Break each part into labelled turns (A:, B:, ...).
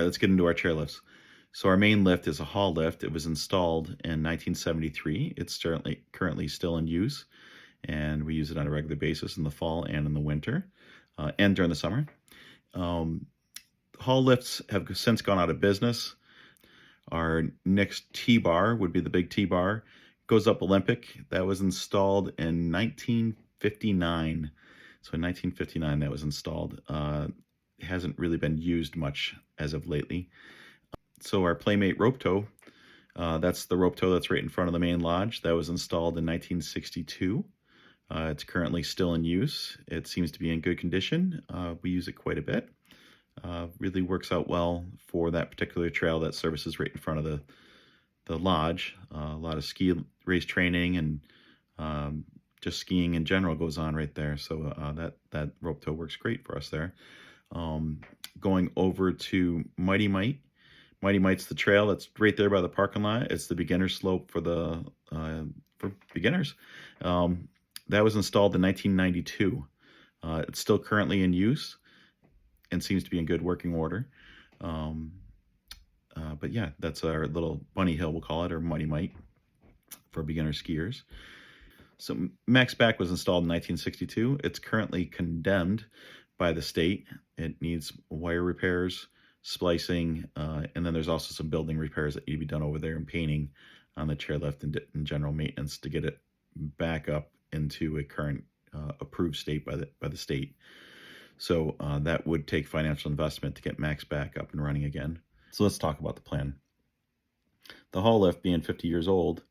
A: let's get into our chairlifts. So our main lift is a hall lift. It was installed in 1973. It's currently still in use, and we use it on a regular basis in the fall and in the winter, and during the summer. Hall lifts have since gone out of business. Our next T-bar would be the big T-bar. Goes up Olympic. That was installed in 1959. So in 1959 that was installed. It hasn't really been used much as of lately. So our Playmate rope tow, that's the rope tow that's right in front of the main lodge. That was installed in 1962. It's currently still in use. It seems to be in good condition. We use it quite a bit. Really works out well for that particular trail that services right in front of the lodge. A lot of ski race training and just skiing in general goes on right there. So that rope tow works great for us there. Going over to Mighty Mite. Mighty Mite's the trail that's right there by the parking lot. It's the beginner slope for beginners. That was installed in 1992. It's still currently in use and seems to be in good working order. But yeah, that's our little bunny hill, we'll call it, or Mighty Mite for beginner skiers. So MaxBack was installed in 1962. It's currently condemned by the state. It needs wire repairs, splicing, and then there's also some building repairs that need to be done over there and painting on the chairlift and general maintenance to get it back up into a current approved state by the state. So that would take financial investment to get MaxBack up and running again. So let's talk about the plan. The hall lift being 50 years old,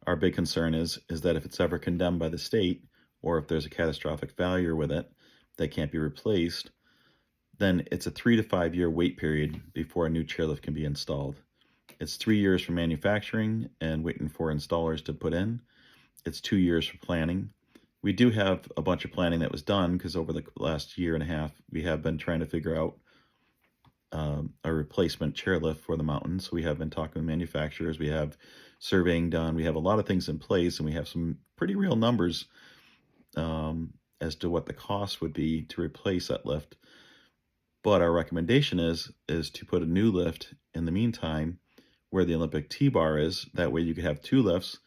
A: our big concern is that if it's ever condemned by the state, or if there's a catastrophic failure with it that can't be replaced, then it's a 3 to 5 year wait period before a new chairlift can be installed. It's 3 years for manufacturing and waiting for installers to put in. It's 2 years for planning. We do have a bunch of planning that was done because over the last year and a half, we have been trying to figure out a replacement chairlift for the mountains. We have been talking with manufacturers. We have surveying done. We have a lot of things in place, and we have some pretty real numbers as to what the cost would be to replace that lift. But our recommendation is to put a new lift in the meantime where the Olympic T-bar is. That way you could have two lifts.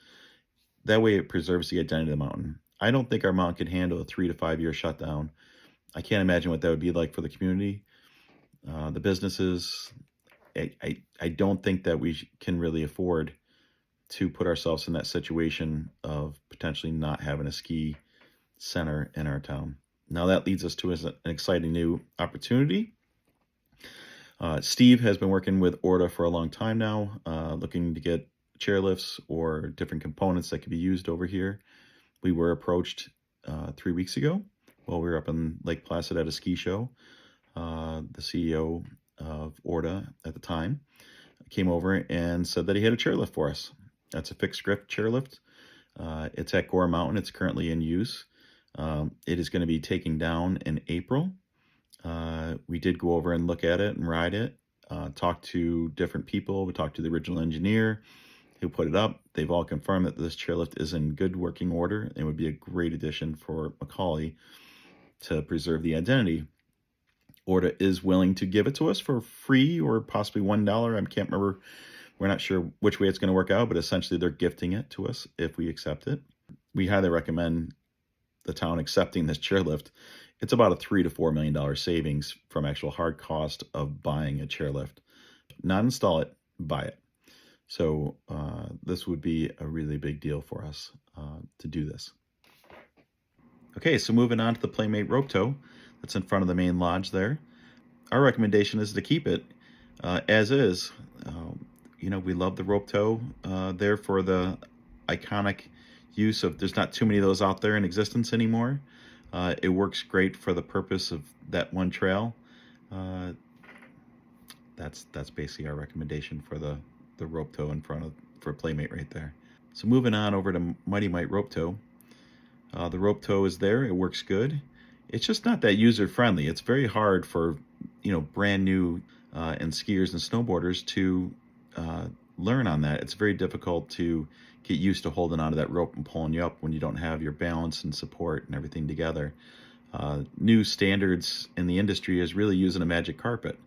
A: That way it preserves the identity of the mountain. I don't think our mountain can handle a 3 to 5 year shutdown. I can't imagine what that would be like for the community, the businesses. I don't think that we can really afford to put ourselves in that situation of potentially not having a ski center in our town. Now that leads us to an exciting new opportunity. Steve has been working with Orta for a long time now, looking to get chairlifts or different components that could be used over here. We were approached 3 weeks ago while we were up in Lake Placid at a ski show. The CEO of Orta at the time came over and said that he had a chairlift for us. That's a fixed grip chairlift. It's at Gore Mountain. It's currently in use. It is going to be taking down in April. We did go over and look at it and ride it, talk to different people. We talked to the original engineer who put it up. They've all confirmed that this chairlift is in good working order and would be a great addition for McCauly to preserve the identity. Orta is willing to give it to us for free or possibly $1. I can't remember. We're not sure which way it's going to work out, but essentially they're gifting it to us if we accept it. We highly recommend the town accepting this chairlift. It's about a $3 to $4 million savings from actual hard cost of buying a chairlift. Not install it, buy it. So this would be a really big deal for us to do this. Okay, so moving on to the Playmate rope tow that's in front of the main lodge there. Our recommendation is to keep it as is. We love the rope tow there for the iconic use of, there's not too many of those out there in existence anymore. It works great for the purpose of that one trail. That's basically our recommendation for the rope tow for Playmate right there. So moving on over to Mighty Mite rope tow. The rope tow is there. It works good. It's just not that user friendly. It's very hard for brand new and skiers and snowboarders to learn on that. It's very difficult to get used to holding onto that rope and pulling you up when you don't have your balance and support and everything together. New standards in the industry is really using a magic carpet.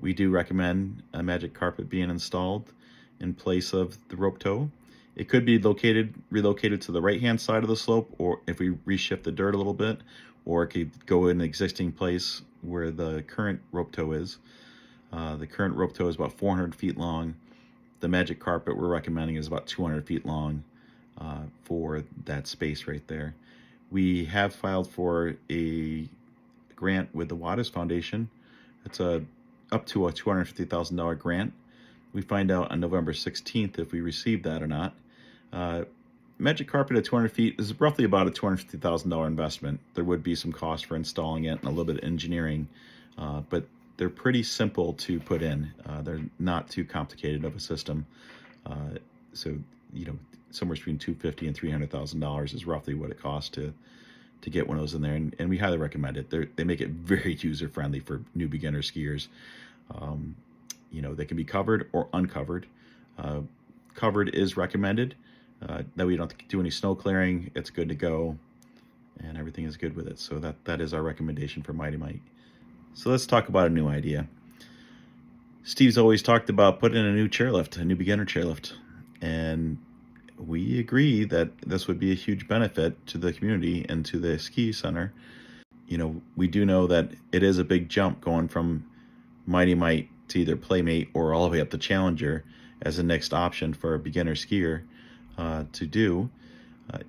A: We do recommend a magic carpet being installed in place of the rope tow. It could be relocated to the right-hand side of the slope, or if we reshift the dirt a little bit, or it could go in an existing place where the current rope tow is. The current rope tow is about 400 feet long. The magic carpet we're recommending is about 200 feet long for that space right there. We have filed for a grant with the Waters Foundation. It's up to a $250,000 grant. We find out on November 16th if we receive that or not. Magic carpet at 200 feet is roughly about a $250,000 investment. There would be some cost for installing it and a little bit of engineering, but they're pretty simple to put in. They're not too complicated of a system. So, somewhere between $250,000 and $300,000 is roughly what it costs to get one of those in there, and we highly recommend it. They make it very user-friendly for new beginner skiers. They can be covered or uncovered. Covered is recommended. That we don't do any snow clearing. It's good to go, and everything is good with it. So that is our recommendation for Mighty Mite. So let's talk about a new idea. Steve's always talked about putting in a new chairlift, a new beginner chairlift, and we agree that this would be a huge benefit to the community and to the ski center. We do know that it is a big jump going from Mighty Mite to either Playmate or all the way up to Challenger as a next option for a beginner skier to do.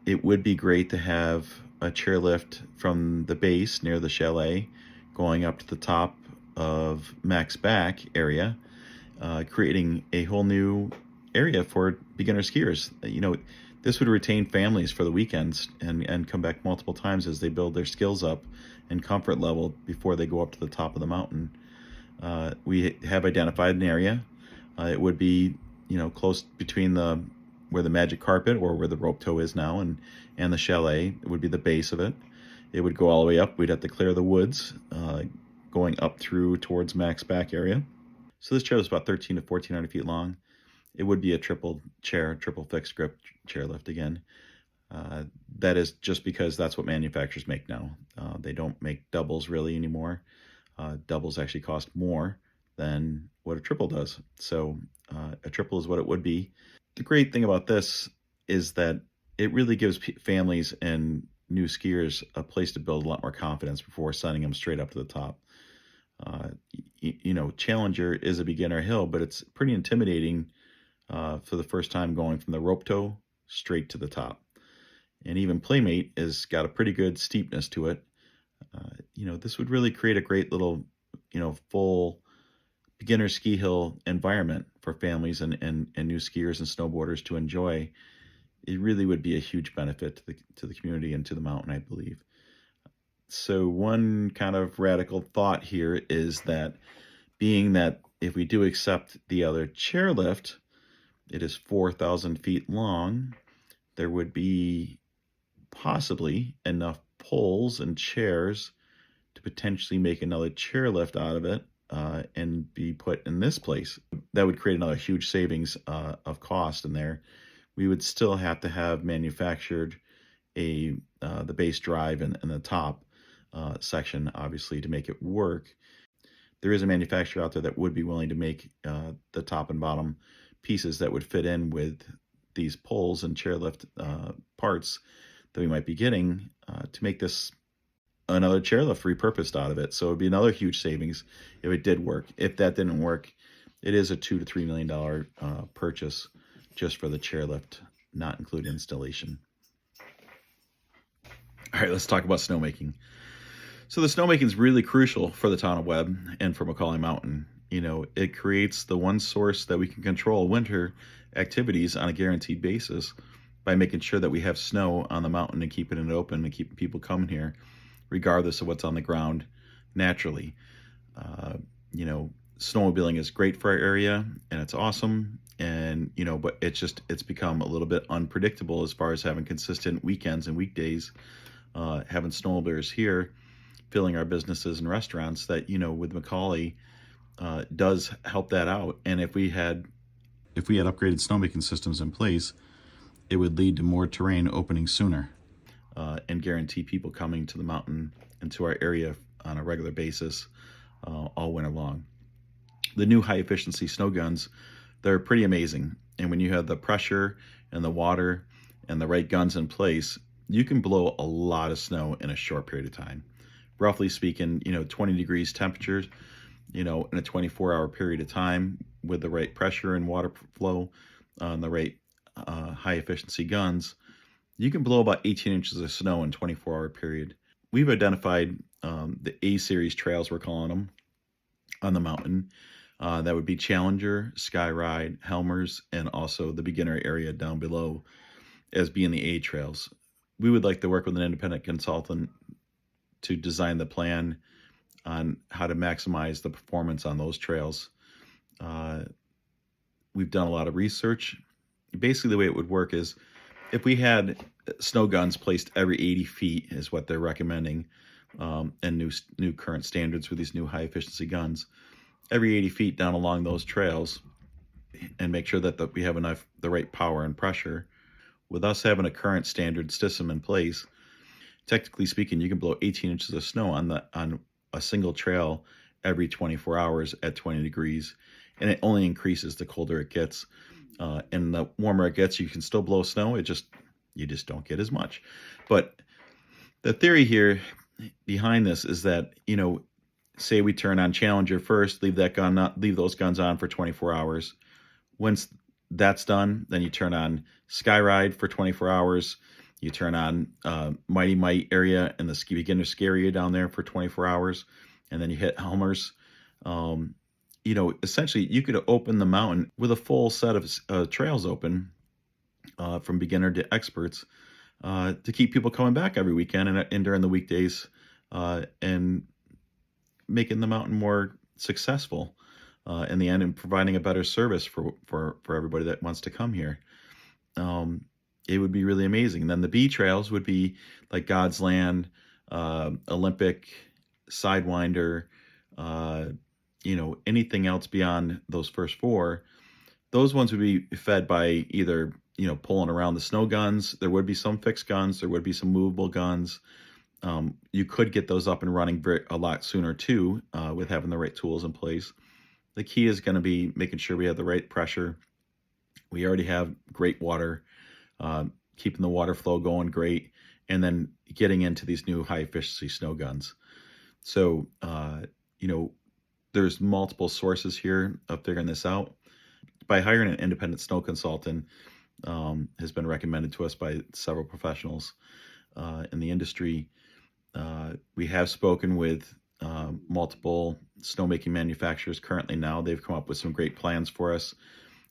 A: It would be great to have a chairlift from the base near the chalet going up to the top of Mac's back area, creating a whole new area for beginner skiers. This would retain families for the weekends and come back multiple times as they build their skills up and comfort level before they go up to the top of the mountain. We have identified an area. It would be, close between where the magic carpet or where the rope tow is now and the chalet. It would be the base of it. It would go all the way up. We'd have to clear the woods, going up through towards Mac's back area. So this chair is about 1,300 to 1,400 feet long. It would be a triple fixed grip chairlift again. That is just because that's what manufacturers make now. They don't make doubles really anymore. Doubles actually cost more than what a triple does. So a triple is what it would be. The great thing about this is that it really gives families and new skiers a place to build a lot more confidence before sending them straight up to the top. Challenger is a beginner hill, but it's pretty intimidating for the first time going from the rope tow straight to the top. And even Playmate has got a pretty good steepness to it. This would really create a great little, full beginner ski hill environment for families and new skiers and snowboarders to enjoy. It really would be a huge benefit to the community and to the mountain, I believe. So one kind of radical thought here is that being that if we do accept the other chairlift, it is 4,000 feet long, there would be possibly enough poles and chairs to potentially make another chairlift out of it and be put in this place. That would create another huge savings of cost in there. We would still have to have manufactured the base drive and the top section, obviously, to make it work. There is a manufacturer out there that would be willing to make the top and bottom pieces that would fit in with these poles and chairlift parts that we might be getting to make this another chairlift repurposed out of it. So it would be another huge savings if it did work. If that didn't work, it is a $2 to $3 million purchase just for the chairlift, not including installation. All right, let's talk about snowmaking. So the snowmaking is really crucial for the town of Webb and for McCauly Mountain. It creates the one source that we can control winter activities on a guaranteed basis by making sure that we have snow on the mountain and keeping it open and keeping people coming here, regardless of what's on the ground naturally. Snowmobiling is great for our area and it's awesome. And, but it's become a little bit unpredictable as far as having consistent weekends and weekdays, having snowmobilers here, filling our businesses and restaurants that, with McCauly, does help that out. And if we had upgraded snowmaking systems in place, it would lead to more terrain opening sooner and guarantee people coming to the mountain and to our area on a regular basis all winter long. The new high efficiency snow guns, they're pretty amazing. And when you have the pressure and the water and the right guns in place, you can blow a lot of snow in a short period of time. Roughly speaking, 20 degrees temperatures, in a 24-hour period of time with the right pressure and water flow on the right high efficiency guns, you can blow about 18 inches of snow in a 24-hour period. We've identified the A series trails, we're calling them, on the mountain. That would be Challenger, Skyride, Helmers, and also the beginner area down below as being the A trails. We would like to work with an independent consultant to design the plan on how to maximize the performance on those trails. We've done a lot of research. Basically, the way it would work is if we had snow guns placed every 80 feet is what they're recommending, and new current standards with these new high efficiency guns, every 80 feet down along those trails, and make sure that we have the right power and pressure. With us having a current standard system in place, technically speaking, you can blow 18 inches of snow on a single trail every 24 hours at 20 degrees, and it only increases the colder it gets. And the warmer it gets, you can still blow snow. You just don't get as much. But the theory here behind this is that, say we turn on Challenger first, leave those guns on for 24 hours. Once that's done, then you turn on Skyride for 24 hours. You turn on Mighty Might area and the beginner ski area down there for 24 hours. And then you hit Helmers. Essentially you could open the mountain with a full set of trails open from beginner to experts to keep people coming back every weekend and during the weekdays and making the mountain more successful in the end and providing a better service for everybody that wants to come here. It would be really amazing. Then the B trails would be like God's Land, Olympic, Sidewinder, anything else beyond those first four. Those ones would be fed by either, pulling around the snow guns. There would be some fixed guns. There would be some movable guns. You could get those up and running a lot sooner too, with having the right tools in place. The key is going to be making sure we have the right pressure. We already have great water, keeping the water flow going great, and then getting into these new high efficiency snow guns. So, there's multiple sources here of figuring this out. By hiring an independent snow consultant has been recommended to us by several professionals in the industry. We have spoken with multiple snowmaking manufacturers currently now. They've come up with some great plans for us.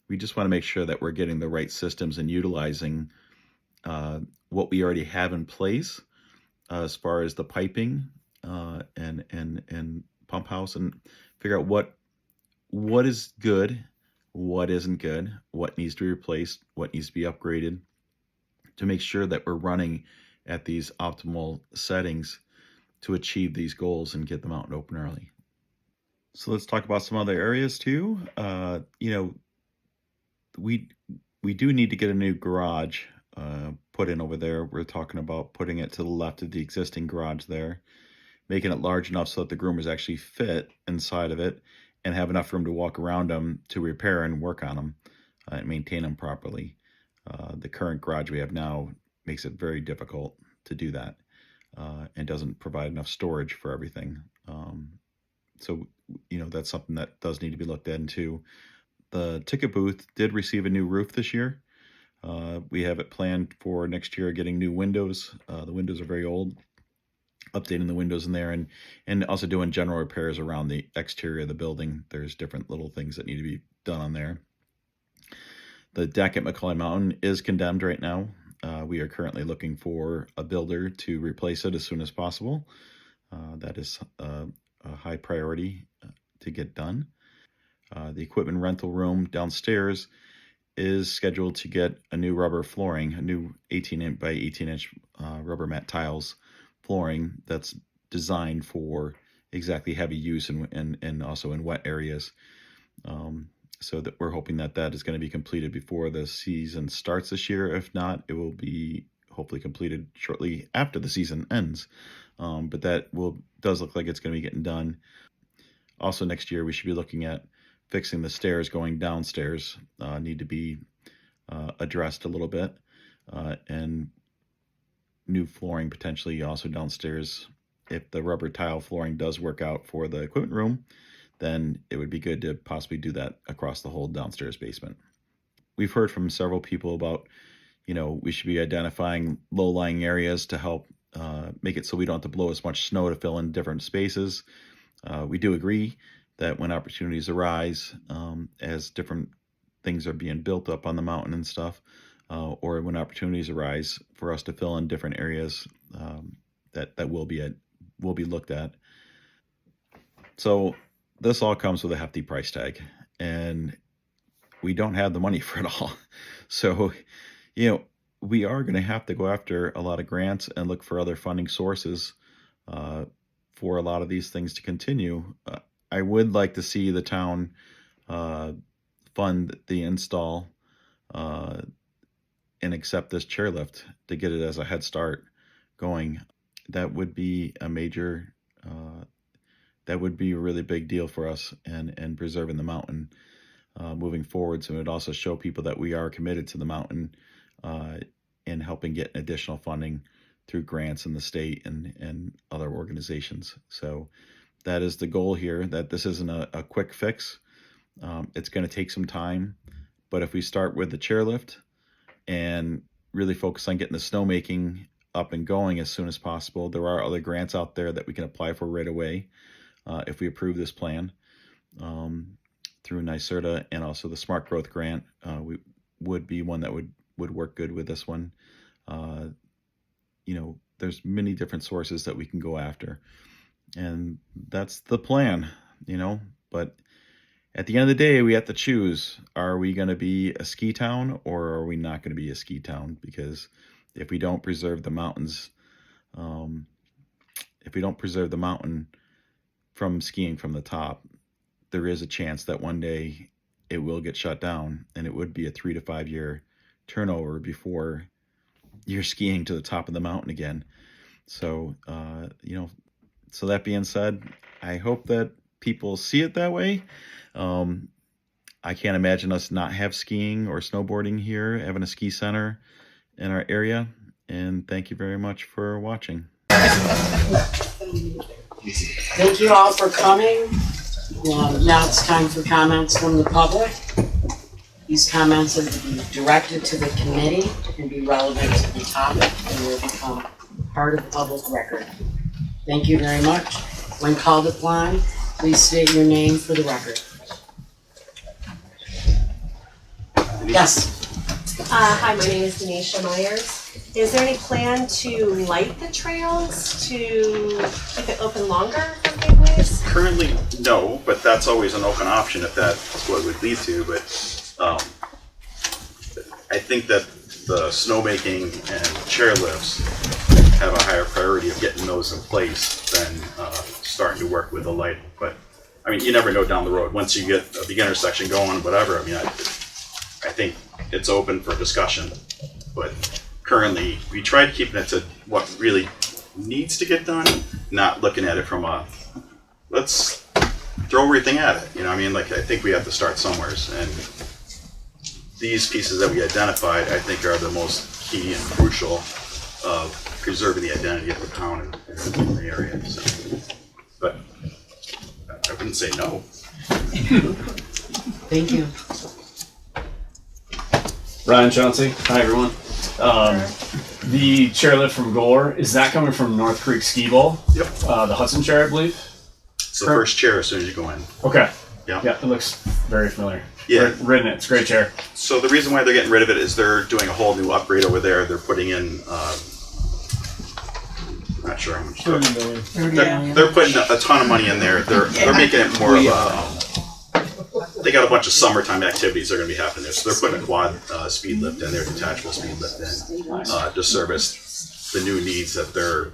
A: We just want to make sure that we're getting the right systems and utilizing what we already have in place as far as the piping and pump house, and figure out what is good, what isn't good, what needs to be replaced, what needs to be upgraded to make sure that we're running at these optimal settings to achieve these goals and get the mountain open early. So let's talk about some other areas too. We do need to get a new garage put in over there. We're talking about putting it to the left of the existing garage there, making it large enough so that the groomers actually fit inside of it and have enough room to walk around them to repair and work on them and maintain them properly. The current garage we have now makes it very difficult to do that and doesn't provide enough storage for everything. So, that's something that does need to be looked into. The ticket booth did receive a new roof this year. We have it planned for next year getting new windows. The windows are very old. Updating the windows in there and also doing general repairs around the exterior of the building. There's different little things that need to be done on there. The deck at McCauly Mountain is condemned right now. We are currently looking for a builder to replace it as soon as possible. That is a high priority to get done. The equipment rental room downstairs is scheduled to get a new rubber flooring, a new 18 by 18 inch rubber mat tiles flooring that's designed for exactly heavy use and also in wet areas. So that we're hoping that is going to be completed before the season starts this year. If not, it will be hopefully completed shortly after the season ends. But that does look like it's going to be getting done. Also next year, we should be looking at fixing the stairs going downstairs need to be addressed a little bit, and new flooring potentially also downstairs. If the rubber tile flooring does work out for the equipment room, then it would be good to possibly do that across the whole downstairs basement. We've heard from several people about, we should be identifying low-lying areas to help make it so we don't have to blow as much snow to fill in different spaces. We do agree that when opportunities arise, as different things are being built up on the mountain and stuff, or when opportunities arise for us to fill in different areas, that will be looked at. So this all comes with a hefty price tag, and we don't have the money for it all. So, we are going to have to go after a lot of grants and look for other funding sources for a lot of these things to continue. I would like to see the town fund the install and accept this chairlift to get it as a head start going. That would be a major, that would be a really big deal for us and preserving the mountain moving forward. So it would also show people that we are committed to the mountain and helping get additional funding through grants in the state and other organizations. So that is the goal here, that this isn't a quick fix. It's going to take some time, but if we start with the chairlift and really focus on getting the snowmaking up and going as soon as possible, there are other grants out there that we can apply for right away if we approve this plan through NYSERDA, and also the Smart Growth Grant would be one that would work good with this one. There's many different sources that we can go after, and that's the plan, but at the end of the day, we have to choose, are we going to be a ski town or are we not going to be a ski town? Because if we don't preserve the mountains, if we don't preserve the mountain from skiing from the top, there is a chance that one day it will get shut down, and it would be a 3 to 5 year turnover before you're skiing to the top of the mountain again. So, so that being said, I hope that people see it that way. I can't imagine us not have skiing or snowboarding here, having a ski center in our area. And thank you very much for watching.
B: Thank you all for coming. Now it's time for comments from the public. These comments are to be directed to the committee and be relevant to the topic and will become part of the public record. Thank you very much. When called upon, please state your name for the record. Yes.
C: Hi, my name is Denisha Myers. Is there any plan to light the trails to keep it open longer for families?
A: Currently, no, but that's always an open option if that's what it would lead to. But I think that the snowmaking and chairlifts have a higher priority of getting those in place than starting to work with the light. But I mean, you never know down the road. Once you get a beginner section going, whatever. I mean, I think it's open for discussion. But currently, we tried keeping it to what really needs to get done, not looking at it from a let's throw everything at it. I mean, I think we have to start somewhere, and these pieces that we identified, I think, are the most key and crucial of preserving the identity of the town and the area. So, but I wouldn't say no.
B: Thank you.
D: Ryan Chauncey. Hi, everyone. The chairlift from Gore, is that coming from North Creek Ski Bowl?
A: Yep.
D: The Hudson chair, I believe?
A: It's the first chair as soon as you go in.
D: Okay.
A: Yeah.
D: Yeah, it looks very familiar.
A: Yeah.
D: Ridden it. It's a great chair.
A: So the reason why they're getting rid of it is they're doing a whole new upgrade over there. They're putting in, I'm not sure how much.
B: $30 million.
A: They're putting a ton of money in there. They're making it more of a, they got a bunch of summertime activities that are going to be happening there. So they're putting a quad speed lift in there, detachable speed lift in, to service the new needs that they're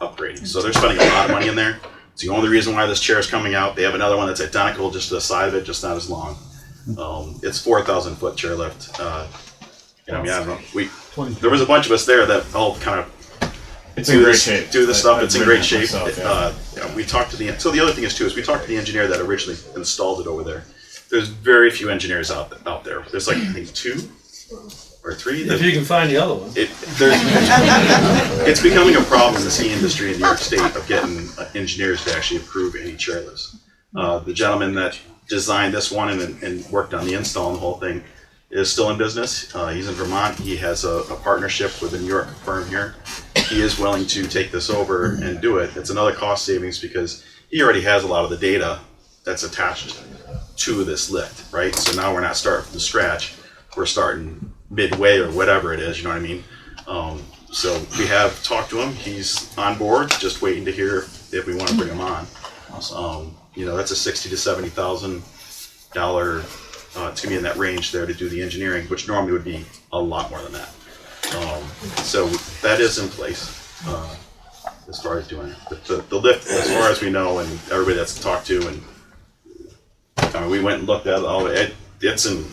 A: upgrading. So they're spending a lot of money in there. It's the only reason why this chair is coming out. They have another one that's identical, just to the side of it, just not as long. It's 4,000 foot chairlift. I don't know. There was a bunch of us there that all kind of
D: It's in great shape.
A: Do the stuff. It's in great shape.
D: Myself, yeah.
A: We talked to the. So the other thing is too is we talked to the engineer that originally installed it over there. there's very few engineers out there. There's like I think 2 or 3.
E: If you can find the other one.
A: It's becoming a problem in the ski industry in New York State of getting engineers to actually approve any chairlifts. The gentleman that designed this one and worked on the install and the whole thing is still in business. He's in Vermont. He has a partnership with a New York firm here. He is willing to take this over and do it. It's another cost savings because he already has a lot of the data that's attached to this lift, right? So now we're not starting from scratch. We're starting midway or whatever it is, you know what I mean? So we have talked to him. He's on board, just waiting to hear if we want to bring him on. You know, that's a $60,000 to $70,000. It's gonna be in that range there to do the engineering, which normally would be a lot more than that. So that is in place as far as doing it. The lift, as far as we know, and everybody that's talked to, and I mean, we went and looked at it all. It's in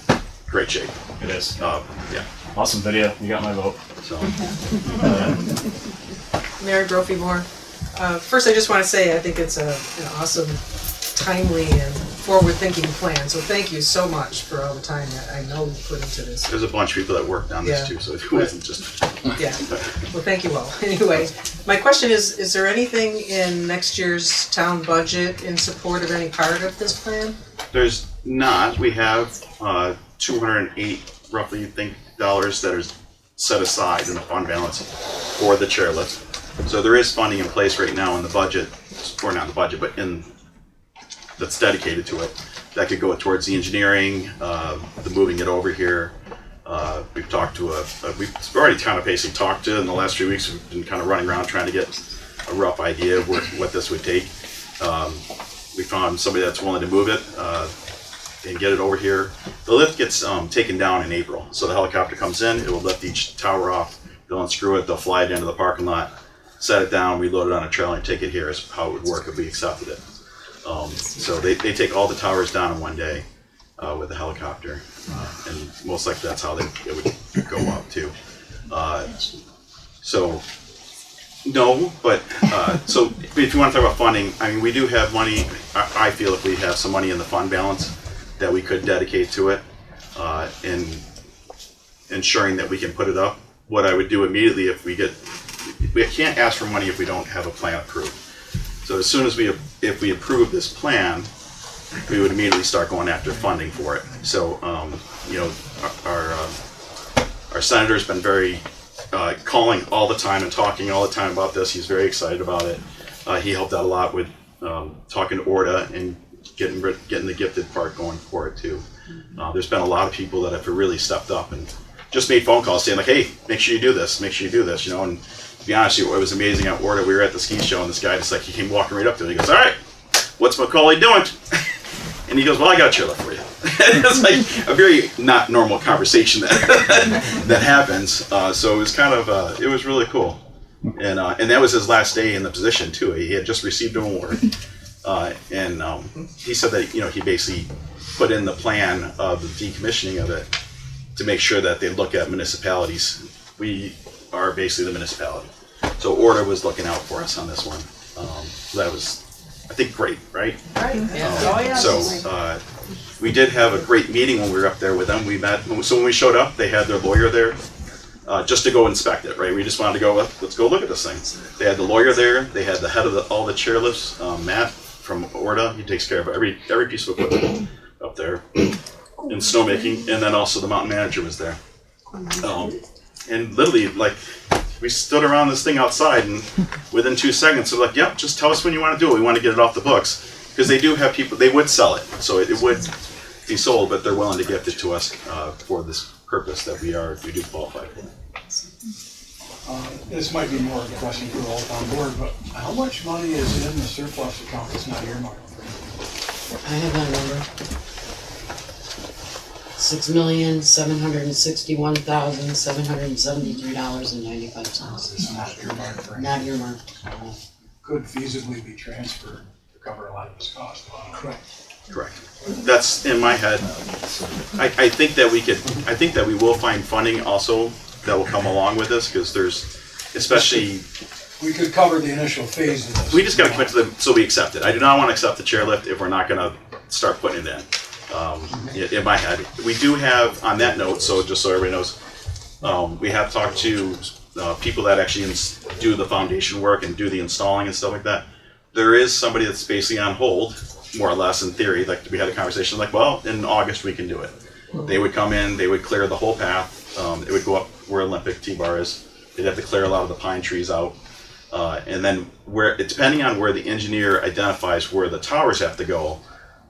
A: great shape.
D: It is.
A: Yeah.
D: Awesome video. You got my vote.
A: So
F: Mary Brophy Moore. First, I just want to say I think it's an awesome, timely, and forward-thinking plan. So thank you so much for all the time that I know you put into this.
A: there's a bunch of people that worked on this
F: Yeah.
A: too, so it wasn't just.
F: Yeah. Well, thank you all. Anyway, my question is there anything in next year's town budget in support of any part of this plan?
A: There's not. We have 208 roughly dollars that are set aside in the fund balance for the chairlift. So there is funding in place right now in the budget, or not the budget, but in that's dedicated to it. That could go towards the engineering, the moving it over here. We've talked to we've already kind of basically talked to in the last 3 weeks. We've been kind of running around trying to get a rough idea of what this would take. We found somebody that's willing to move it and get it over here. The lift gets taken down in April. So the helicopter comes in, it will lift each tower off, they'll unscrew it, they'll fly it into the parking lot, set it down, we load it on a trailer and take it here is how it would work if we accepted it. So they take all the towers down in one day with the helicopter. And most likely that's how it would go up too. So no, but so if you want to talk about funding, I mean, we do have money. I feel if we have some money in the fund balance that we could dedicate to it, and ensuring that we can put it up. What I would do immediately if we can't ask for money if we don't have a plan approved. So as soon as if we approve this plan, we would immediately start going after funding for it. So you know, our senator's been very calling all the time and talking all the time about this. He's very excited about it. He helped out a lot with talking to ORDA and getting the gifted part going for it too. There's been a lot of people that have really stepped up and just made phone calls saying like, hey, make sure you do this, you know. And to be honest with you, it was amazing at ORDA. We were at the ski show and this guy just like, he came walking right up to me. He goes, all right, what's McCauly doing? And he goes, well, I got a chairlift for you. It's like a very not normal conversation that happens. So it was kind of, it was really cool. And that was his last day in the position too. He had just received an award. And he said that, you know, he basically put in the plan of the decommissioning of it to make sure that they look at municipalities. We are basically the municipality. So ORDA was looking out for us on this one. So that was, I think, great, right?
F: Right.
A: So we did have a great meeting when we were up there with them. We met, so when we showed up, they had their lawyer there just to go inspect it, right? We just wanted to go, let's go look at this thing. They had the lawyer there. They had the head of all the chairlifts, Matt from ORDA. He takes care of every piece of equipment up there in snowmaking, and then also the mountain manager was there. And literally, like, we stood around this thing outside, and within 2 seconds, they're like, yep, just tell us when you want to do it. We want to get it off the books. Because they do have people, they would sell it, so it would be sold, but they're willing to gift it to us for this purpose that we do qualify for.
G: This might be more of a question for all on board, but how much money is in the surplus account that's not earmarked?
B: I have that number. $6,761,773.95.
G: It's not earmarked for anything.
B: Not earmarked.
G: Could feasibly be transferred to cover a lot of this cost.
B: Correct.
A: Correct. That's in my head. I think that we will find funding also that will come along with this, because there's, especially,
G: We could cover the initial phase of this.
A: we just got to commit to them so we accept it. I do not want to accept the chairlift if we're not going to start putting it in. in my head. We do have, on that note, so just so everybody knows, we have talked to people that actually do the foundation work and do the installing and stuff like that. There is somebody that's basically on hold, more or less, in theory. Like, we had a conversation like, well, in August we can do it. They would come in, they would clear the whole path. It would go up where Olympic T-bar is. They'd have to clear a lot of the pine trees out. And then depending on where the engineer identifies where the towers have to go,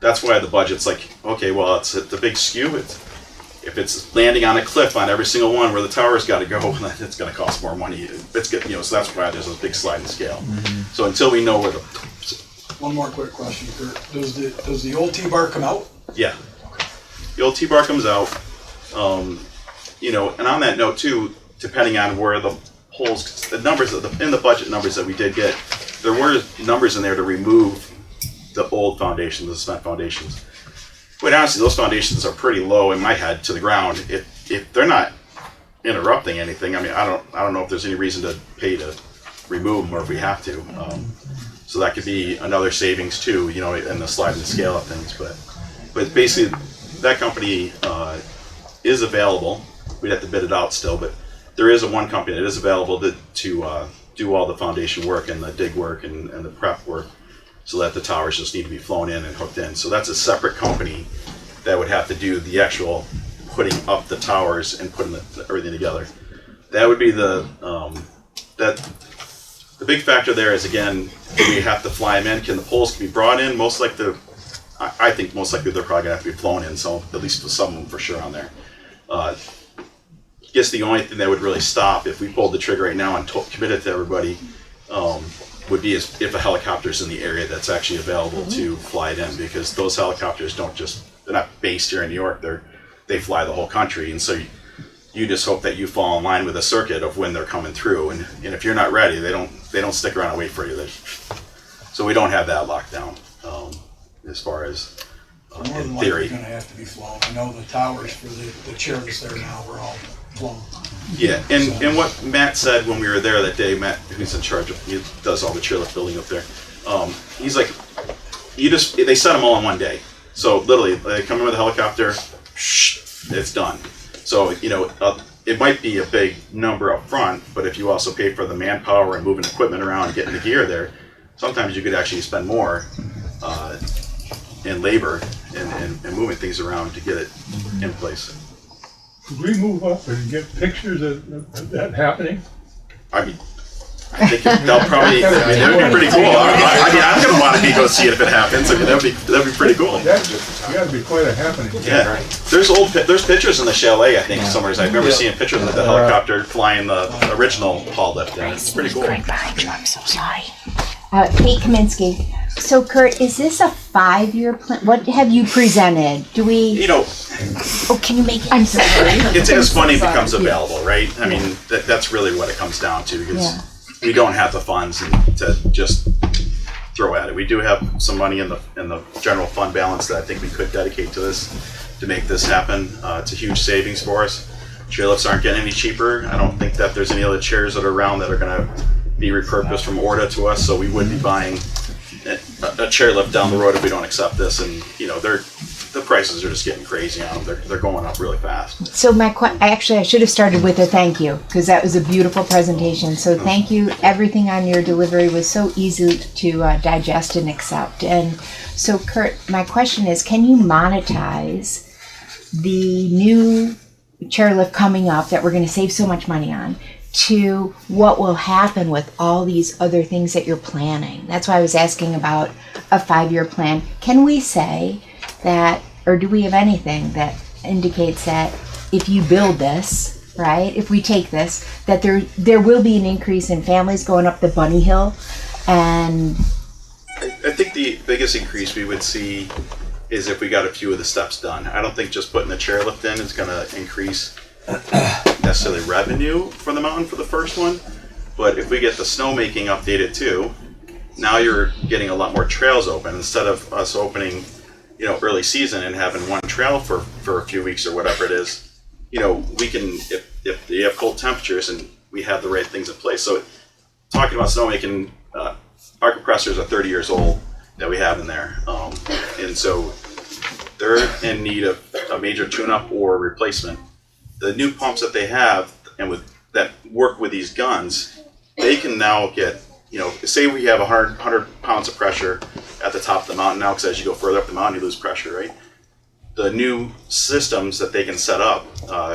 A: that's why the budget's like, okay, well, it's the big skew. If it's landing on a cliff on every single one where the tower's got to go, then it's going to cost more money. It's good, so that's why there's a big sliding scale. So until we know where the
G: One more quick question, Kurt. Does the old T-bar come out?
A: Yeah. The old T-bar comes out, and on that note too, depending on where the holes, the numbers in the budget numbers that we did get, there were numbers in there to remove the old foundations, the cement foundations. Quite honestly, those foundations are pretty low in my head to the ground. If they're not interrupting anything, I mean, I don't know if there's any reason to pay to remove them or if we have to. So that could be another savings too, in the sliding scale of things. But basically, that company is available. We'd have to bid it out still, but there is one company that is available to do all the foundation work and the dig work and the prep work, so that the towers just need to be flown in and hooked in. So that's a separate company that would have to do the actual putting up the towers and putting everything together. That would be the big factor there is, again, we have to fly them in. Can the poles be brought in? I think most likely they're probably gonna have to be flown in, so at least some of them for sure on there. I guess the only thing that would really stop if we pulled the trigger right now and committed to everybody would be if a helicopter's in the area that's actually available to fly it in, because those helicopters they're not based here in New York, they fly the whole country, and so you just hope that you fall in line with a circuit of when they're coming through, and if you're not ready, they don't stick around and wait for you. So we don't have that locked down as far as
G: More than
A: in
G: likely
A: theory.
G: gonna have to be flown. I know the towers for the chairlifts there now were all flown.
A: Yeah, and what Matt said when we were there that day, Matt, who's in charge of, he does all the chairlift building up there, he's like, they set them all in one day. So literally, they come in with a helicopter, it's done. So, it might be a big number up front, but if you also pay for the manpower and moving equipment around and getting the gear there, sometimes you could actually spend more in labor and moving things around to get it in place.
E: Could we move up and get pictures of that happening?
A: I mean, I think they'll probably, that would be pretty cool. I'm going to want to go see it if it happens. I mean, that'd be pretty cool.
E: That'd be quite a happening.
A: Yeah, there's pictures in the chalet, I think, somewhere. I remember seeing pictures of the helicopter flying the original Paul lift, and it's pretty cool.
H: I'm so sorry. Kate Kaminsky. So, Kurt, is this a 5-year plan? What have you presented? Do we? Oh, can you make it? I'm sorry.
A: It's as money becomes available, right? I mean, that's really what it comes down to, because we don't have the funds to just throw at it. We do have some money in the general fund balance that I think we could dedicate to this to make this happen. It's a huge savings for us. Chairlifts aren't getting any cheaper. I don't think that there's any other chairs that are around that are going to be repurposed from Orta to us, so we would be buying a chairlift down the road if we don't accept this. And the prices are just getting crazy on them. They're going up really fast.
H: So I should have started with a thank you, because that was a beautiful presentation. So thank you. Everything on your delivery was so easy to digest and accept. And so, Kurt, my question is, can you monetize the new chairlift coming up that we're going to save so much money on to what will happen with all these other things that you're planning? That's why I was asking about a 5-year plan. Can we say that, or do we have anything that indicates that if you build this, right, if we take this, that there will be an increase in families going up the bunny hill? And
A: I think the biggest increase we would see is if we got a few of the steps done. I don't think just putting the chairlift in is going to increase necessarily revenue for the mountain for the first one, but if we get the snowmaking updated too, now you're getting a lot more trails open. Instead of us opening early season and having one trail for a few weeks or whatever it is, we can, if you have cold temperatures and we have the right things in place. So talking about snowmaking, our compressors are 30 years old that we have in there, and so they're in need of a major tune-up or replacement. The new pumps that they have and that work with these guns, they can now get, say we have 100 pounds of pressure at the top of the mountain now, because as you go further up the mountain, you lose pressure, right? The new systems that they can set up,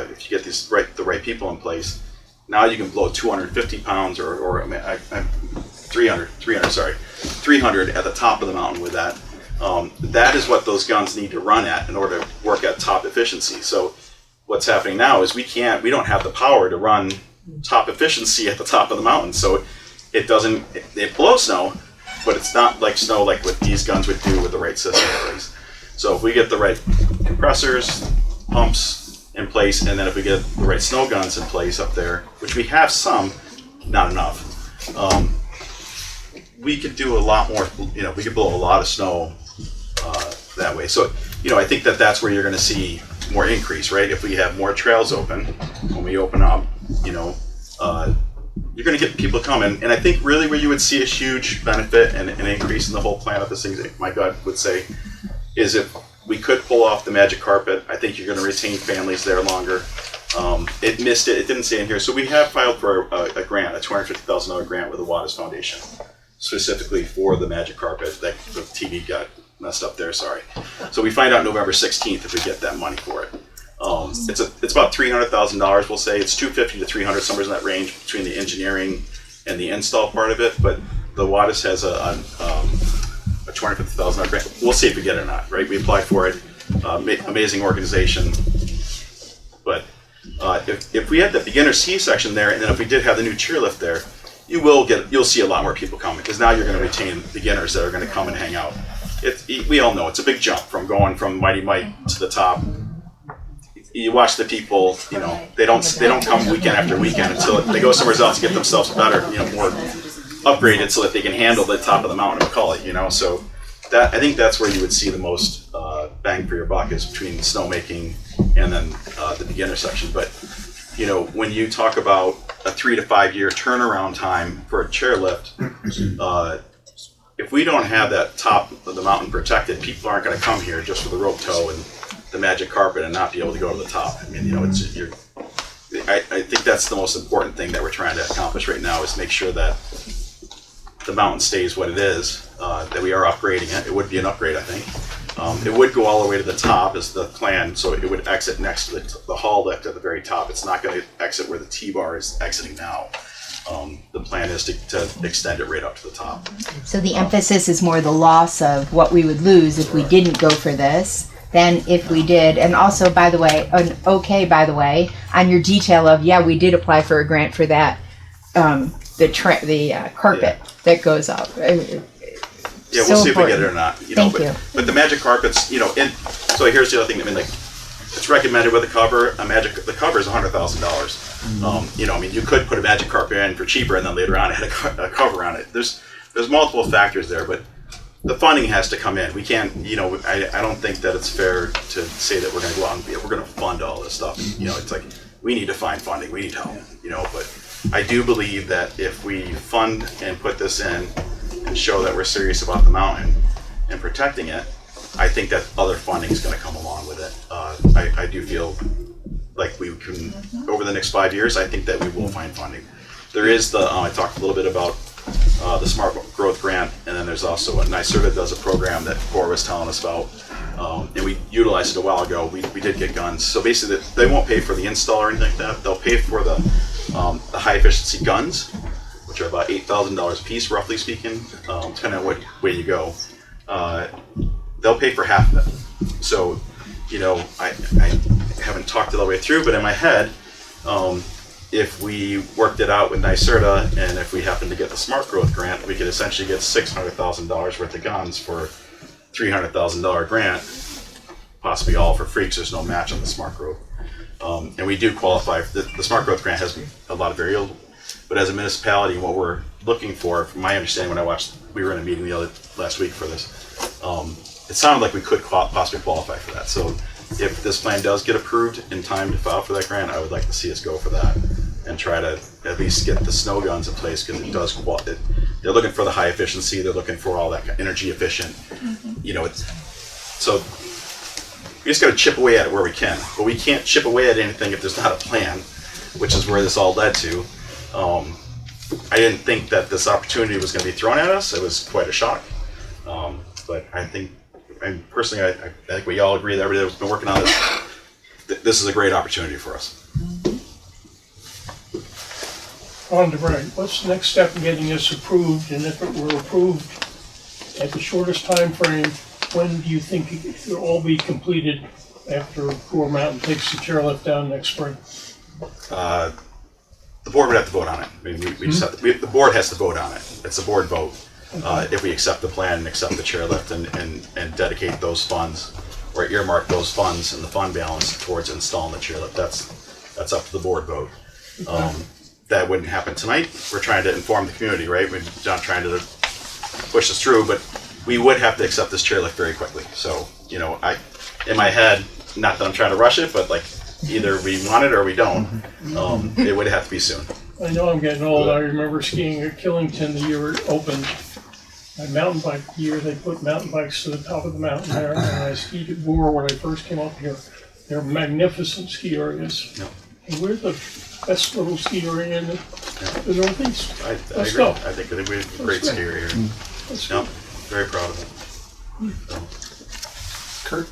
A: if you get the right people in place, now you can blow 250 pounds or 300 at the top of the mountain with that. That is what those guns need to run at in order to work at top efficiency. So what's happening now is we don't have the power to run top efficiency at the top of the mountain. So it blows snow, but it's not like snow like what these guns would do with the right system in place. So if we get the right compressors, pumps in place, and then if we get the right snow guns in place up there, which we have some, not enough, we could do a lot more, we could blow a lot of snow that way. So, I think that's where you're going to see more increase, right? If we have more trails open, when we open up, you're going to get people coming. And I think really where you would see a huge benefit and an increase in the whole plan of this thing, my gut would say, is if we could pull off the magic carpet. I think you're going to retain families there longer. It missed it. It didn't say in here. So we have filed for a grant, a $250,000 grant with the Wattis Foundation, specifically for the magic carpet. That the TV got messed up there. Sorry. So we find out November 16th if we get that money for it. It's about $300,000. We'll say it's $250 to $300, somewhere in that range between the engineering and the install part of it. But the Wattis has a $250,000 grant. We'll see if we get it or not. Right? We applied for it. Amazing organization. But if we had the beginner ski section there, and then if we did have the new chairlift there, you'll see a lot more people coming, because now you're going to retain beginners that are going to come and hang out. We all know it's a big jump from going from Mighty Mike to the top. You watch the people, they don't come weekend after weekend until they go somewhere else to get themselves better, more upgraded so that they can handle the top of the mountain of McCauly, So I think that's where you would see the most bang for your buck, is between snowmaking and then the beginner section. But when you talk about a 3 to 5 year turnaround time for a chairlift, if we don't have that top of the mountain protected, people aren't going to come here just for the rope tow and the magic carpet and not be able to go to the top. I mean, I think that's the most important thing that we're trying to accomplish right now, is make sure that the mountain stays what it is, that we are upgrading it. It would be an upgrade, I think. It would go all the way to the top is the plan, so it would exit next to the haul lift at the very top. It's not going to exit where the T-bar is exiting now. The plan is to extend it right up to the top.
H: So the emphasis is more the loss of what we would lose if we didn't go for this than if we did. And also, by the way, on your detail of, we did apply for a grant for that, the carpet that goes up.
A: Yeah, we'll see if we get it or not.
H: Thank you.
A: But the magic carpets, and so here's the other thing. I mean, it's recommended with a cover. The cover is $100,000. You could put a magic carpet in for cheaper, and then later on add a cover on it. There's multiple factors there, but the funding has to come in. We can't, I don't think that it's fair to say that we're going to go out and we're going to fund all this stuff. It's like we need to find funding. We need help. But I do believe that if we fund and put this in and show that we're serious about the mountain and protecting it, I think that other funding is going to come along with it. I do feel like we can, over the next 5 years, I think that we will find funding. There is I talked a little bit about the Smart Growth Grant, and then there's also NYSERDA does a program that Cora was telling us about, and we utilized it a while ago. We did get guns. So basically, they won't pay for the install or anything like that. They'll pay for the high efficiency guns, which are about $8,000 a piece, roughly speaking, depending on what way you go. They'll pay for half of it. So, I haven't talked it all the way through, but in my head, if we worked it out with NYSERDA, and if we happen to get the Smart Growth Grant, we could essentially get $600,000 worth of guns for $300,000 grant, possibly all for free, because there's no match on the Smart Growth. And we do qualify. The Smart Growth Grant has a lot of variables, but as a municipality, what we're looking for, from my understanding, we were in a meeting last week for this, it sounded like we could possibly qualify for that. So if this plan does get approved in time to file for that grant, I would like to see us go for that and try to at least get the snow guns in place, because it does they're looking for the high efficiency, they're looking for all that energy efficient. So just got to chip away at it where we can. But we can't chip away at anything if there's not a plan, which is where this all led to. I didn't think that this opportunity was going to be thrown at us. It was quite a shock. But I think, and personally, I think we all agree that everybody that's been working on this, this is a great opportunity for us.
E: On to Brad, what's the next step in getting this approved? And if it were approved at the shortest time frame, when do you think it'll all be completed after Core Mountain takes the chairlift down next spring?
A: The board would have to vote on it. I mean, we just have to, the board has to vote on it. It's a board vote. If we accept the plan and accept the chairlift and dedicate those funds or earmark those funds and the fund balance towards installing the chairlift, that's up to the board vote. That wouldn't happen tonight. We're trying to inform the community, right? We're not trying to push this through, but we would have to accept this chairlift very quickly. So, you know, in my head, not that I'm trying to rush it, but like either we want it or we don't. It would have to be soon.
E: I know I'm getting old. I remember skiing at Killington the year it opened. My mountain bike year, they put mountain bikes to the top of the mountain there, and I skied at Boer when I first came up here. They're magnificent ski areas.
A: Yep.
E: And we're the best little ski area in the Northeast.
A: I
E: Let's
A: agree.
E: go.
A: I think that we have a great
E: Let's go.
A: ski area here.
E: Let's
A: Yep.
E: go.
A: Very proud of it.
I: Kurt?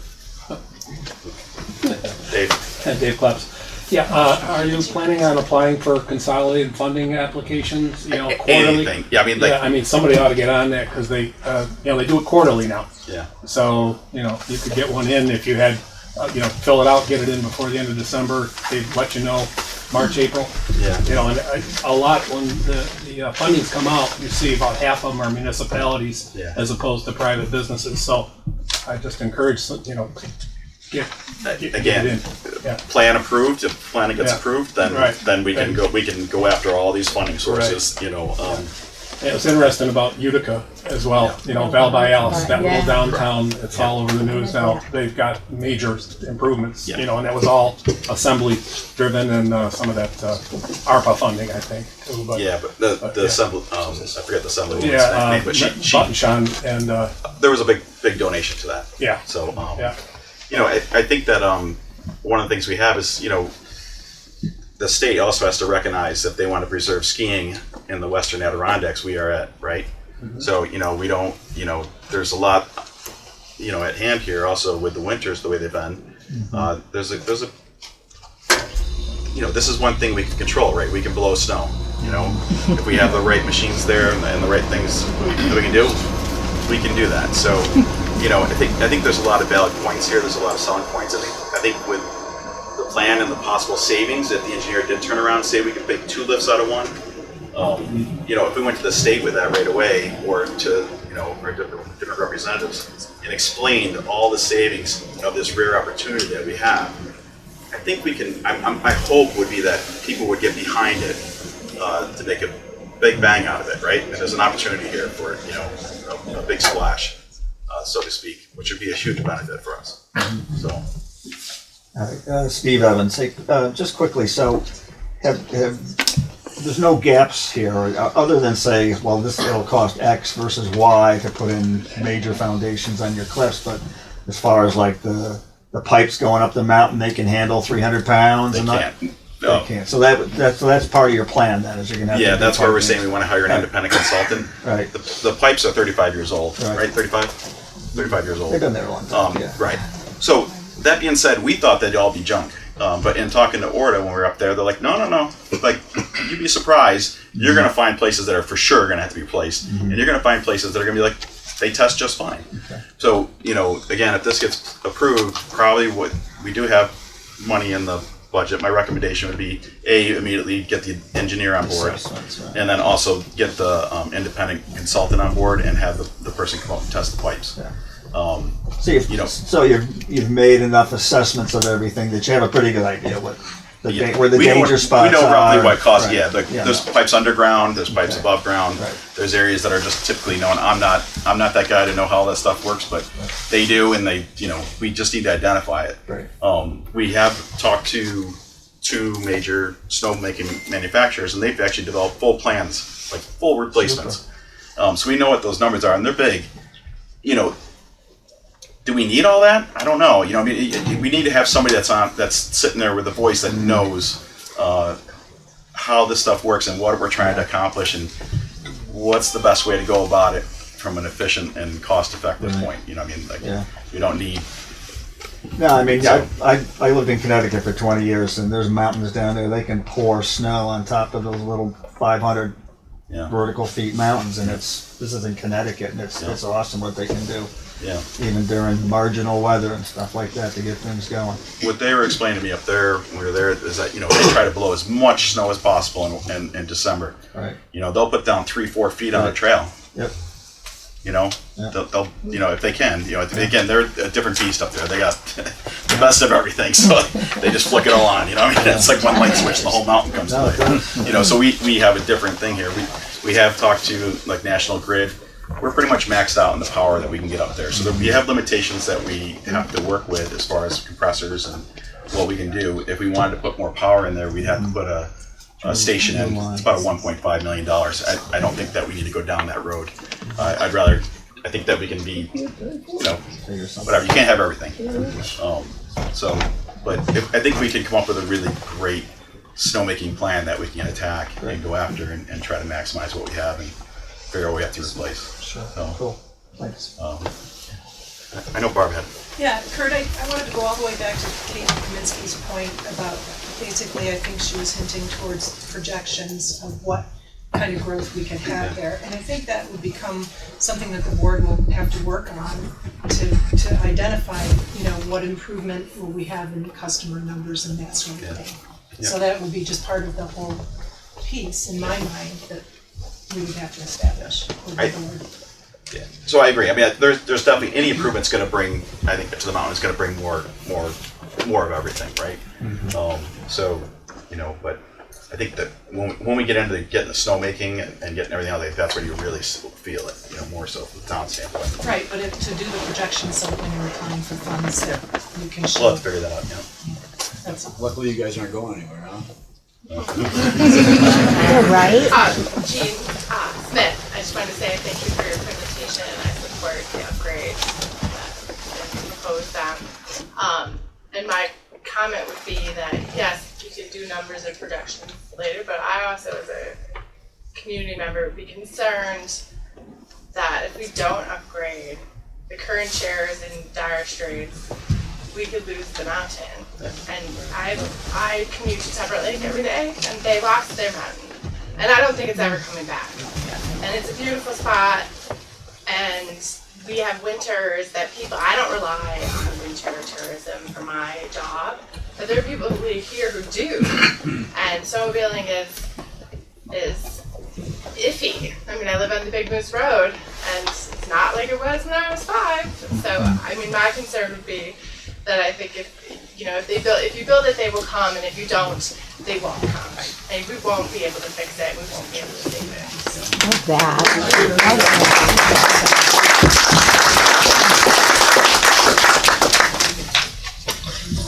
A: Dave.
I: Dave Kleps. Yeah, are you planning on applying for consolidated funding applications, you know, quarterly?
A: Anything. Yeah, I mean, like,
I: Yeah, I mean, somebody ought to get on that because they, you know, they do it quarterly now.
A: yeah.
I: So, you know, you could get one in if you had, you know, fill it out, get it in before the end of December. They'd let you know March, April.
A: Yeah.
I: You know, and a lot, when the fundings come out, you see about half of them are municipalities
A: Yeah.
I: as opposed to private businesses. So I just encourage, you know, get it
A: Again,
I: in. Yeah.
A: plan approved. If planning gets
I: Yeah.
A: approved, then
I: Right.
A: then we can go after all these funding sources. You know,
I: It was interesting about Utica as well. You know, Val by Alice, that little
H: Yeah.
I: downtown, it's all over the news now. They've got major improvements,
A: Yeah.
I: you know, and that was all assembly driven and some of that ARPA funding, I think, too. But,
A: yeah, but the
I: yeah.
A: assembly, I forget the assembly woman's
I: yeah,
A: name, but she
I: Buttonshine and,
A: there was a big donation to that.
I: yeah,
A: So,
I: yeah.
A: you know, I think that one of the things we have is, you know, the state also has to recognize if they want to preserve skiing in the Western Adirondacks, we are at, right? So, you know, we don't, you know, there's a lot, you know, at hand here also with the winters, the way they've been. There's a, you know, this is one thing we can control, right? We can blow snow, you know, if we have the right machines there and the right things that we can do, we can do that. So, you know, I think there's a lot of valid points here. There's a lot of selling points. I think with the plan and the possible savings, if the engineer did turn around and say we could make 2 lifts out of one, you know, if we went to the state with that right away, or to, you know, or different representatives, and explained all the savings of this rare opportunity that we have, I think we can. My hope would be that people would get behind it to make a big bang out of it, right? And there's an opportunity here for, you know, a big splash, so to speak, which would be a huge benefit for us. So.
J: Steve Evans, hey, just quickly, so there's no gaps here, other than say, well, it'll cost X versus Y to put in major foundations on your cliffs, but as far as like the pipes going up the mountain, they can handle 300 pounds?
A: They can't.
J: They can't. So that's part of your plan then, is you're gonna have to
A: Yeah,
J: do
A: that's why we're
J: piping.
A: saying we want to hire an independent consultant.
J: Right.
A: The pipes are 35 years old,
J: Right.
A: right? 35 years old.
J: They've been there a long time, yeah.
A: Right. So that being said, we thought they'd all be junk. But in talking to Orta when we were up there, they're like, no. Like, you'd be surprised. You're going to find places that are for sure going to have to be replaced. And you're going to find places that are going to be like, they test just fine.
J: Okay.
A: So, you know, again, if this gets approved, probably we do have money in the budget. My recommendation would be, immediately get the engineer on board.
J: Assessments, right.
A: And then also get the independent consultant on board and have the person come out and test the pipes.
J: Yeah.
A: So
J: you've made enough assessments of everything that you have a pretty good idea where the
A: we know
J: danger spots
A: we know roughly
J: are.
A: what costs.
J: Right.
A: Yeah, there's pipes underground, there's pipes
J: Okay.
A: above ground.
J: Right.
A: There's areas that are just typically known. I'm not that guy to know how all that stuff works, but they do, and they, you know, we just need to identify it.
J: Right.
A: We have talked to 2 major snowmaking manufacturers, and they've actually developed full plans, like full replacements. So we know what those numbers are, and they're big. You know, do we need all that? I don't know. You know, I mean, we need to have somebody that's sitting there with a voice that knows how this stuff works and what we're trying to accomplish and what's the best way to go about it from an efficient and cost-effective point. You know, I mean, like we don't need.
J: No, I mean, I lived in Connecticut for 20 years, and there's mountains down there. They can pour snow on top of those little 500 vertical feet mountains, and this is in Connecticut, and it's awesome what they can do.
A: Yeah.
J: Even during marginal weather and stuff like that to get things going.
A: What they were explaining to me up there when we were there is that, you know, they try to blow as much snow as possible in December.
J: Right.
A: You know, they'll put down 3-4 feet on a trail.
J: Yep.
A: You know, they'll you know, if they can, you know, again, they're a different beast up there. They got the best of everything, so they just flick it all on. You know, I mean, it's like one light switch and the whole mountain comes to life. You know, so we have a different thing here. We have talked to like National Grid. We're pretty much maxed out in the power that we can get up there. So we have limitations that we have to work with as far as compressors and what we can do. If we wanted to put more power in there, we'd have to put a station in. It's about $1.5 million. I don't think that we need to go down that road. I think that we can be, you know, whatever. You can't have everything. But I think we can come up with a really great snowmaking plan that we can attack and go after and try to maximize what we have and figure out what we have to replace.
J: Sure.
A: So,
J: cool. Thanks.
A: I know Barb had.
K: Yeah, Kurt, I wanted to go all the way back to Kate Kaminsky's point about basically, I think she was hinting towards projections of what kind of growth we can have there. And I think that would become something that the board will have to work on to identify, you know, what improvement will we have in customer numbers and that sort of thing. Yeah. So that would be just part of the whole piece in my mind that we would have to establish with the board.
A: Yeah. So I agree. I mean, there's definitely any improvement's going to bring. I think to the mountain is going to bring more of everything, right? Mm-hmm. So, you know, but I think that when we get into getting the snowmaking and getting everything out, I think that's when you really feel it. You know, more so from the town standpoint.
K: Right, but to do the projections, so when you're applying for funds, that you can show.
A: We'll have to figure that out. Yeah.
G: Luckily, you guys aren't going anywhere, huh?
H: Right?
L: Jean Smith, I just wanted to say thank you for your presentation and I support the upgrades and propose them. And my comment would be that yes, you could do numbers and projections later, but I also as a community member would be concerned that if we don't upgrade, the current chair is in dire straits, we could lose the mountain. And I commute to Tupper Lake every day, and they lost their mountain. And I don't think it's ever coming back. And it's a beautiful spot, and we have winters that I don't rely on winter tourism for my job, but there are people who live here who do. And snowmobiling is iffy. I mean, I live on the Big Moose Road, and it's not like it was when I was 5. So, I mean, my concern would be that I think if you build it, they will come, and if you don't, they won't come. And we won't be able to fix it. We won't be able to save it.
H: Love that.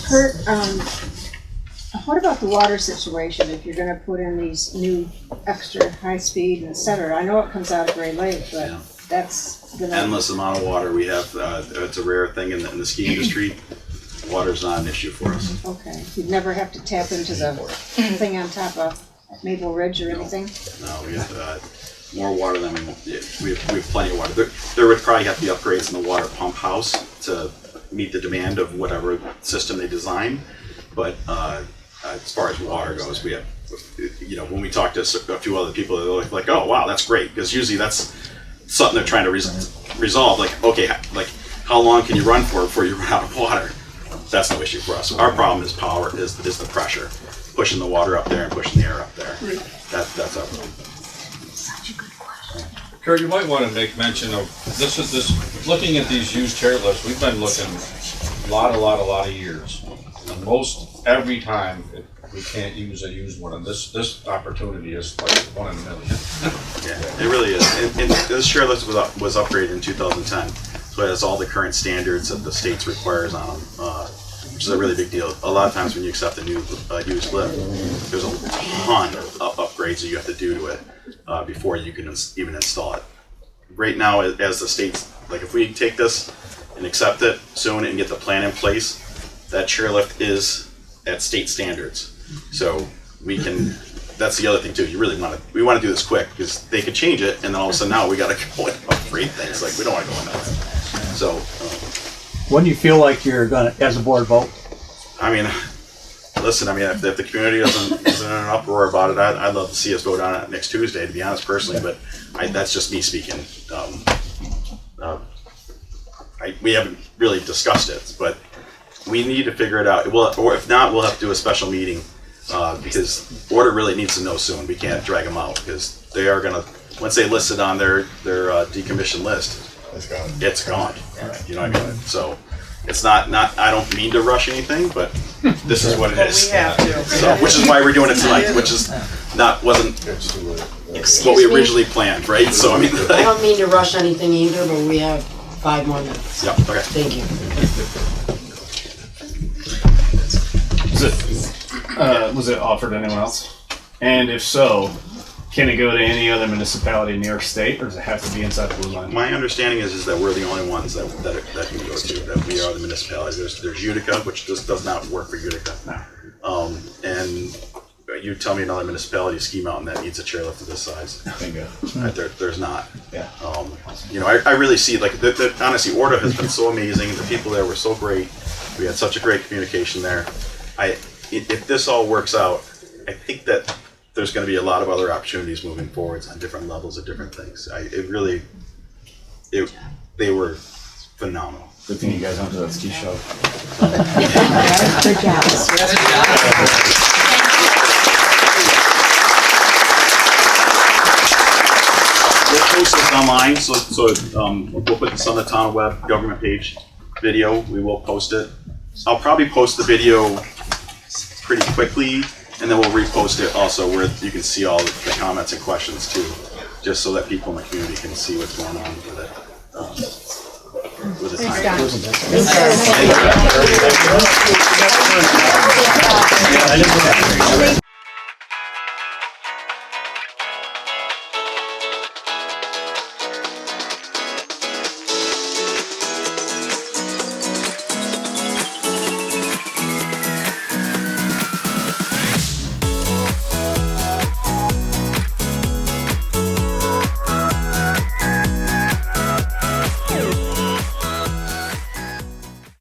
M: Kurt, what about the water situation? If you're going to put in these new extra high speed and et cetera, I know it comes out of Great Lake, but that's the
A: endless amount of water we have. It's a rare thing in the ski industry. Water's not an issue for us.
M: Okay, you'd never have to tap into the thing on top of Maple Ridge or anything?
A: No, we have more water than we have plenty of water. There would probably have to be upgrades in the water pump house to meet the demand of whatever system they design. But as far as water goes, we have, you know, when we talk to a few other people, they're like, oh wow, that's great, because usually that's something they're trying to resolve. Like, okay, like how long can you run for before you run out of water? That's no issue for us. Our problem is power, is the pressure, pushing the water up there and pushing the air up there. That's our problem.
H: Such a good question.
N: Kurt, you might want to make mention of this. Looking at these used chairlifts, we've been looking a lot of years. And most every time we can't use a used one, and this opportunity is like 1 in a million.
A: Yeah, it really is. And this chairlift was upgraded in 2010. So it has all the current standards that the states requires on them, which is a really big deal. A lot of times when you accept a new used lift, there's a ton of upgrades that you have to do to it before you can even install it. Right now, as the states, like if we take this and accept it soon and get the plan in place, that chairlift is at state standards. So we can, that's the other thing too, we want to do this quick, because they could change it, and then all of a sudden now we got to go and upgrade things, like we don't want to go in that. So,
O: When do you feel like you're gonna, as a board, vote?
A: I mean, listen, I mean, if the community isn't in an uproar about it, I'd love to see us vote on it next Tuesday, to be honest, personally, but that's just me speaking. We haven't really discussed it, but we need to figure it out. Or if not, we'll have to do a special meeting, because Order really needs to know soon. We can't drag them out, because they are gonna, once they list it on their decommission list, it's gone. You know what I mean? So it's not, I don't mean to rush anything, but this is what it is.
F: We have to.
A: So, which is why we're doing it tonight, which is wasn't what we originally planned, right? So I mean,
B: I don't mean to rush anything either, but we have 5 more minutes.
A: Yeah, okay.
B: Thank you.
D: Was it offered to anyone else? And if so, can it go to any other municipality in New York State, or does it have to be inside the blue line?
A: My understanding is that we're the only ones that can go to, that we are the municipalities. There's Utica, which just does not work for Utica.
D: No.
A: And you tell me another municipality, Ski Mountain, that needs a chairlift of this size.
D: Bingo.
A: There's not.
D: Yeah.
A: You know, I really see, like, honestly, Orta has been so amazing. The people there were so great. We had such a great communication there. If this all works out, I think that there's going to be a lot of other opportunities moving forwards on different levels of different things. They were phenomenal.
D: Good thing you guys went to that ski show.
H: Good job.
A: We'll post this online, so we'll put this on the town web government page video. We will post it. I'll probably post the video pretty quickly, and then we'll repost it also where you can see all the comments and questions too, just so that people in the community can see what's going on with it. With the time.
H: Thanks, Don.